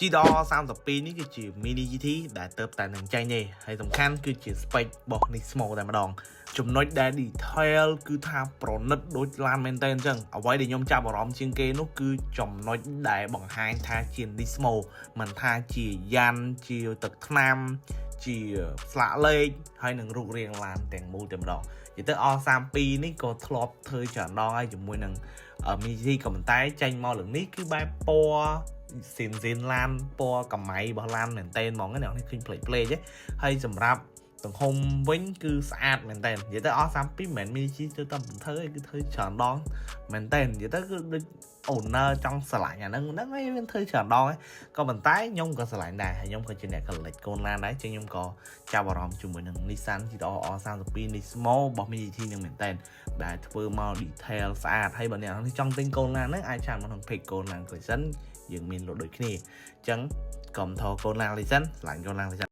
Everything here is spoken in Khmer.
GTR 32នេះគឺជា mini GT ដែលទៅតែនឹងចាញ់ទេហើយសំខាន់គឺជា spec របស់ Nismo តែម្ដងចំណុចដែល detail គឺថាប្រណិតដូចឡានមែនតើអញ្ចឹងអ្វីដែលខ្ញុំចាប់អារម្មណ៍ជាងគេនោះគឺចំណុចដែលបង្ហាញថាជា Nismo មិនថាជាយ៉ាន់ជាទឹកថ្នាំជាស្លាកលេខហើយនឹងរូបរាងឡានទាំងមូលតែម្ដងនិយាយទៅ R32 នេះក៏ធ្លាប់ធ្វើច្រើនដងហើយជាមួយនឹង mini GT ក៏ប៉ុន្តែចេញមកលើនេះគឺបែបពណ៌ស៊ីនឡានពណ៌កម្មៃរបស់ឡានមែនតើហ្មងណានេះឃើញផ្លេកទេហើយសម្រាប់ទំហំវិញគឺស្អាតមែនតើនិយាយទៅ R32 មិនមែន mini GT ទៅតាមធ្វើឯងគឺធ្វើច្រើនដងមែនតើនិយាយទៅគឺដូច owner ចង់ឆ្លាញ់អាហ្នឹងឯងវាធ្វើច្រើនដងឯងក៏ប៉ុន្តែខ្ញុំក៏ឆ្លាញ់ដែរហើយខ្ញុំក៏ជាអ្នកកលិចកូនឡានដែរជាងខ្ញុំក៏ចាប់អារម្មណ៍ជាមួយនឹង Nissan GTR R32 Nismo របស់ mini GT នឹងមែនតើដែលធ្វើមក detail ស្អាតហើយបើអ្នកនរចង់ទិញកូនឡានហ្នឹងអាចឆានមកក្នុង page កូនឡាន Collection យើងមានលក់ដូចគ្នាអញ្ចឹងកុំថកូនឡាន Collection ឆ្លាញ់កូនឡាន Collection